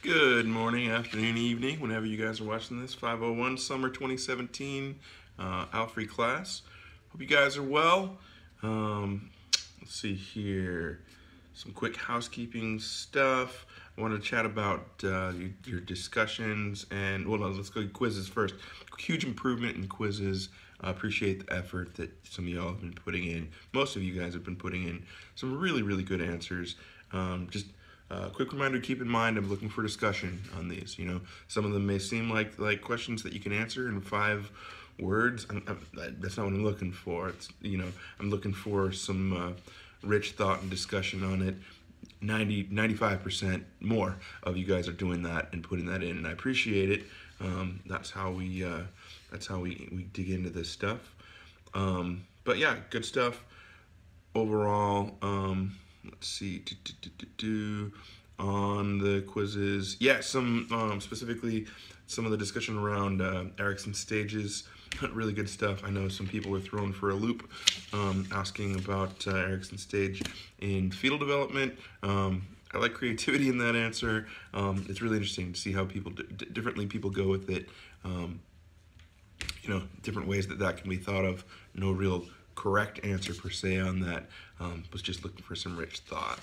Good morning, afternoon, evening, whenever you guys are watching this. 501 Summer 2017 Alfrey class. Hope you guys are well. Um, let's see here. Some quick housekeeping stuff. I want to chat about your discussions and, well, no, let's go quizzes first. Huge improvement in quizzes. I appreciate the effort that some of y'all have been putting in. Most of you guys have been putting in some really, really good answers. Just quick reminder: keep in mind, I'm looking for discussion on these. Some of them may seem like questions that you can answer in 5 words. That's not what I'm looking for. I'm looking for some rich thought and discussion on it. 95% more of you guys are doing that and putting that in, and I appreciate it. That's how we dig into this stuff. But yeah, good stuff overall. Let's see, on the quizzes. Yeah, some specifically some of the discussion around Erickson stages. Really good stuff. I know some people were thrown for a loop asking about Erickson stage in fetal development. I like creativity in that answer. It's really interesting to see how differently people go with it. Different ways that can be thought of. No real correct answer per se on that. Was just looking for some rich thought.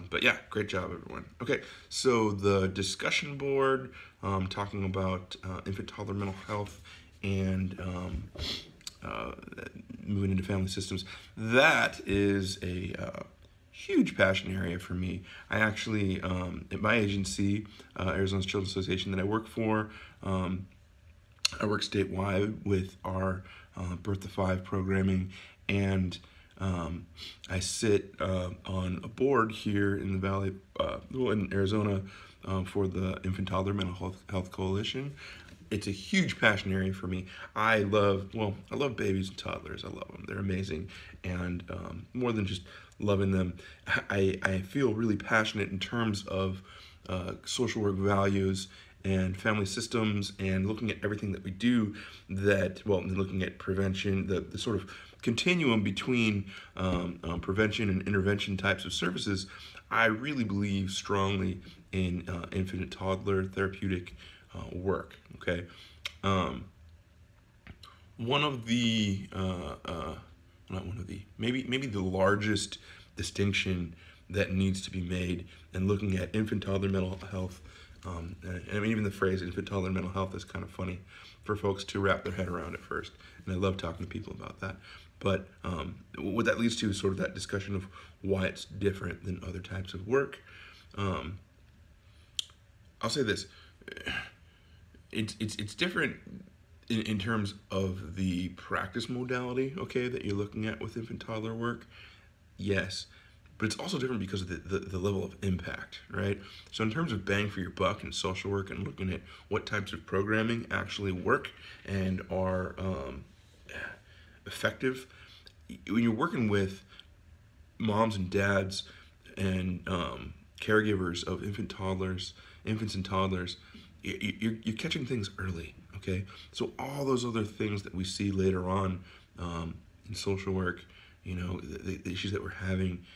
But yeah, great job, everyone. Okay, so the discussion board, talking about infant toddler mental health and moving into family systems. That is a huge passion area for me. I actually, at my agency, Arizona's Children's Association that I work for, I work statewide with our Birth to 5 programming, and I sit on a board here in the Valley, in Arizona, for the Infant Toddler Mental Health Coalition. It's a huge passion area for me. I love babies and toddlers. I love them. They're amazing. And more than just loving them, I feel really passionate in terms of social work values and family systems, and looking at everything that we do, looking at prevention, the sort of continuum between prevention and intervention types of services. I really believe strongly in infant and toddler therapeutic work. Okay, one of the not one of the maybe the largest distinction that needs to be made in looking at infant toddler mental health. I mean, even the phrase infant toddler mental health is kind of funny for folks to wrap their head around at first, and I love talking to people about that. But what that leads to is sort of that discussion of why it's different than other types of work. I'll say this: it's different in terms of the practice modality, okay, that you're looking at with infant toddler work. Yes, but it's also different because of the level of impact, right? So in terms of bang for your buck in social work and looking at what types of programming actually work and are effective, when you're working with moms and dads and caregivers of infants and toddlers, you're catching things early, okay? So all those other things that we see later on in social work, the issues that we're having,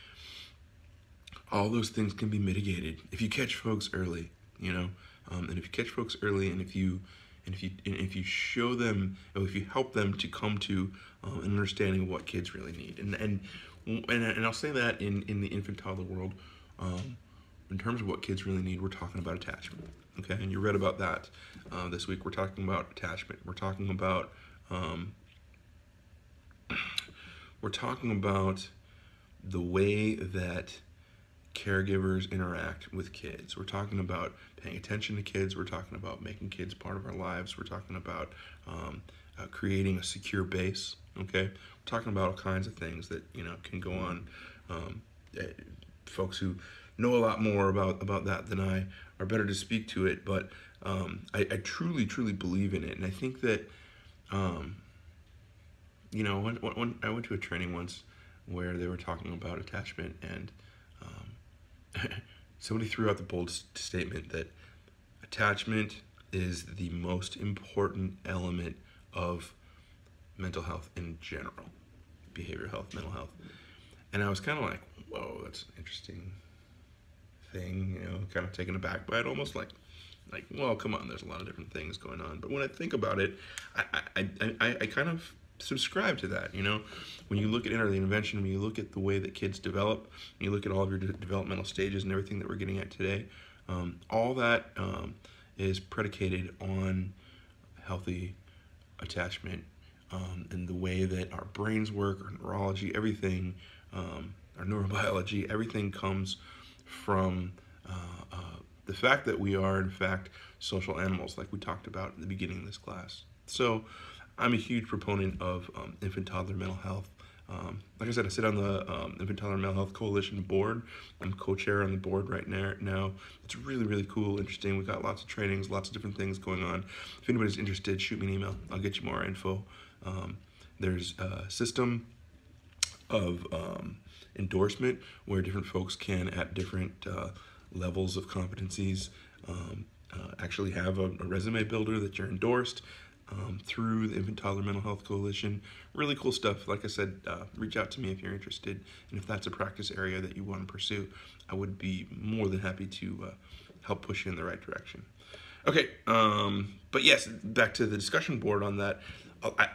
all those things can be mitigated if you catch folks early, and if you catch folks early, and if you show them, or if you help them to come to an understanding of what kids really need, and I'll say that in the infant toddler world, in terms of what kids really need, we're talking about attachment, okay? And you read about that this week. We're talking about attachment. We're talking about the way that caregivers interact with kids. We're talking about paying attention to kids. We're talking about making kids part of our lives. We're talking about creating a secure base. Okay, we're talking about all kinds of things that can go on. Folks who know a lot more about that than I are better to speak to it. But I truly believe in it, and I think that when I went to a training once where they were talking about attachment, and somebody threw out the bold statement that attachment is the most important element of mental health in general, behavioral health, mental health. And I was kind of like, whoa, that's an interesting thing, you know, kind of taken aback by it, almost like, well, come on, there's a lot of different things going on. But when I think about it, I kind of subscribe to that, you know. When you look at early intervention, when you look at the way that kids develop, when you look at all of your developmental stages and everything that we're getting at today, all that is predicated on healthy attachment, and the way that our brains work, our neurology, everything, our neurobiology, everything comes from the fact that we are, in fact, social animals, like we talked about at the beginning of this class. So I'm a huge proponent of infant-toddler mental health. Like I said, I sit on the Infant-Toddler Mental Health Coalition board. I'm co-chair on the board right now. It's really, really cool, interesting. We've got lots of trainings, lots of different things going on. If anybody's interested, shoot me an email. I'll get you more info. There's a system of endorsement where different folks can, at different levels of competencies, actually have a resume builder that you're endorsed through the Infant-Toddler Mental Health Coalition. Really cool stuff. Like I said, reach out to me if you're interested, and if that's a practice area that you want to pursue, I would be more than happy to help push you in the right direction. Okay, but yes, back to the discussion board on that.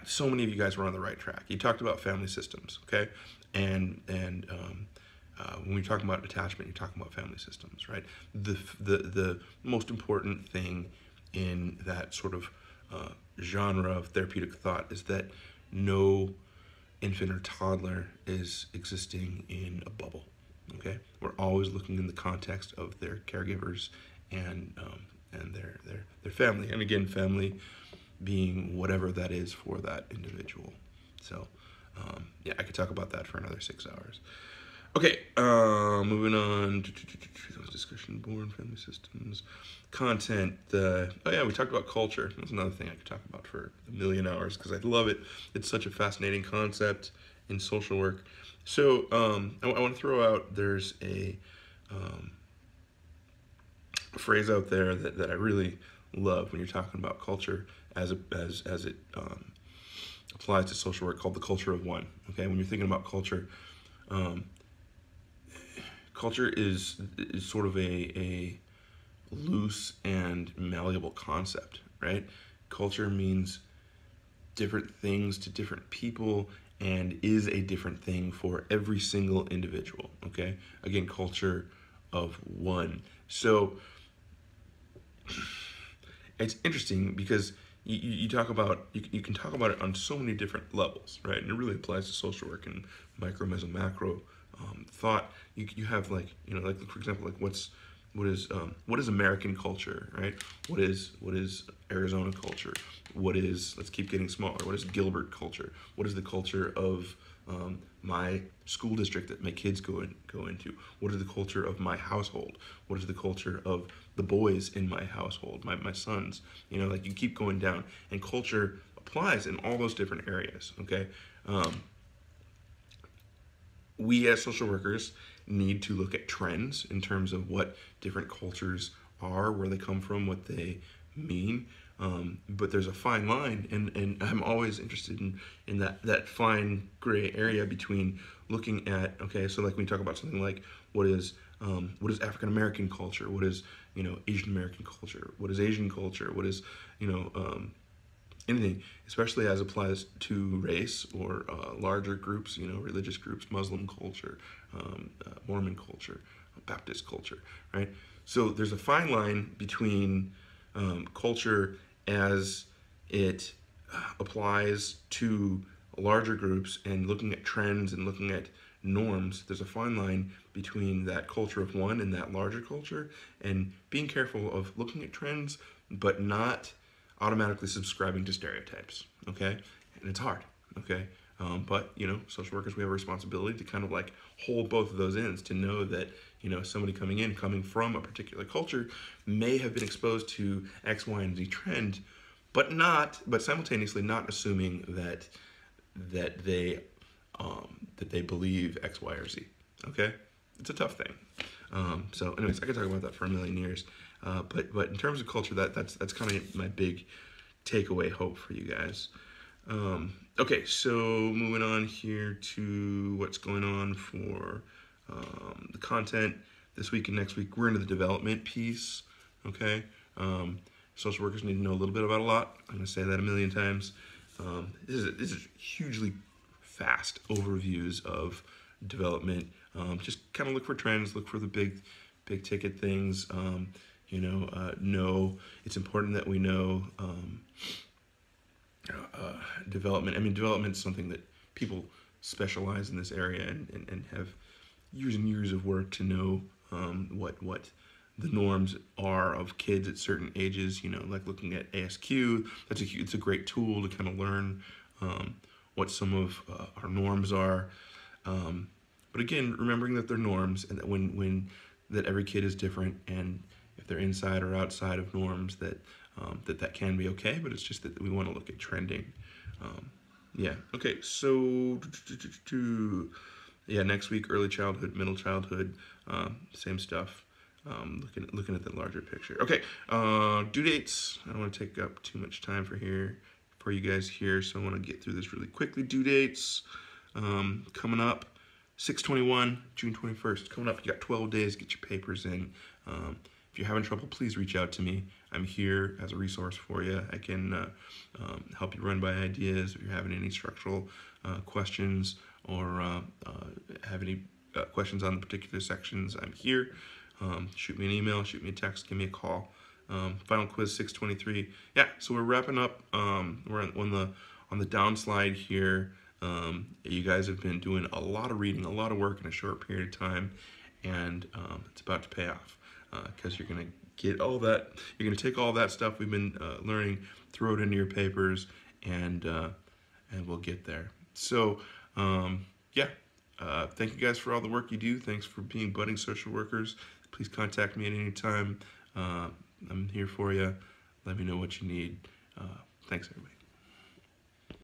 So many of you guys were on the right track. You talked about family systems, okay? And when you're talking about attachment, you're talking about family systems, right? The most important thing in that sort of genre of therapeutic thought is that no infant or toddler is existing in a bubble, okay? We're always looking in the context of their caregivers and their family. And again, family being whatever that is for that individual. So yeah, I could talk about that for another 6 hours. Okay, moving on to discussion board, family systems, content. Oh yeah, we talked about culture. That's another thing I could talk about for a million hours because I love it. It's such a fascinating concept in social work. So I want to throw out, there's a phrase out there that I really love when you're talking about culture as it applies to social work, called the culture of one. Okay, when you're thinking about culture, culture is sort of a loose and malleable concept, right? Culture means different things to different people and is a different thing for every single individual, okay? Again, culture of one. So it's interesting because you talk about, you can talk about it on so many different levels, right? And it really applies to social work and micro, meso, macro thought. You have, like, you know, like, for example, like what is American culture, right? What is Arizona culture? What is, let's keep getting smaller, what is Gilbert culture? What is the culture of my school district that my kids go into? What is the culture of my household? What is the culture of the boys in my household, my sons? You know, like, you keep going down, and culture applies in all those different areas, okay? We as social workers need to look at trends in terms of what different cultures are, where they come from, what they mean. But there's a fine line, and I'm always interested in that fine gray area between looking at, okay, so like when we talk about something like what is African American culture, what is, you know, Asian American culture, what is Asian culture, what is, you know, anything, especially as applies to race or larger groups, you know, religious groups, Muslim culture, Mormon culture, Baptist culture, right? So there's a fine line between culture as it applies to larger groups and looking at trends and looking at norms. There's a fine line between that culture of one and that larger culture, and being careful of looking at trends but not automatically subscribing to stereotypes, okay? And it's hard, okay? But, you know, social workers, we have a responsibility to kind of like hold both of those ends, to know that, you know, somebody coming from a particular culture may have been exposed to X, Y, and Z trend, but simultaneously not assuming that they believe X, Y, or Z, okay? It's a tough thing. So anyways, I could talk about that for a million years. But in terms of culture, that's kind of my big takeaway hope for you guys. Okay, so moving on here to what's going on for the content. this week and next week, we're into the development piece, okay? Social workers need to know a little bit about a lot. I'm gonna say that a million times. This is hugely fast overviews of development. Just kind of look for trends, look for the big ticket things. Know it's important that we know development. I mean, development is something that people specialize in this area and have years and years of work to know what the norms are of kids at certain ages. Like looking at ASQ, it's a great tool to kind of learn what some of our norms are. But again, remembering that they're norms and that that every kid is different, and if they're inside or outside of norms, that can be okay. But it's just that we want to look at trending. Yeah. Okay. So yeah, next week, early childhood, middle childhood, same stuff. Looking at the larger picture. Okay. Due dates. I don't want to take up too much time for you guys here, so I want to get through this really quickly. Due dates coming up. 6/21, June 21st, coming up. You got 12 days to get your papers in. If you're having trouble, please reach out to me. I'm here as a resource for you. I can help you run by ideas if you're having any structural questions or have any questions on the particular sections. I'm here. Shoot me an email, shoot me a text, give me a call. Final quiz 6/23. Yeah, so we're wrapping up. We're on the downslide here. You guys have been doing a lot of reading, a lot of work in a short period of time, and it's about to pay off because you're going to get all that. You're going to take all that stuff we've been learning, throw it into your papers, and we'll get there. So yeah, thank you guys for all the work you do. Thanks for being budding social workers. Please contact me at any time. I'm here for you. Let me know what you need. Thanks, everybody.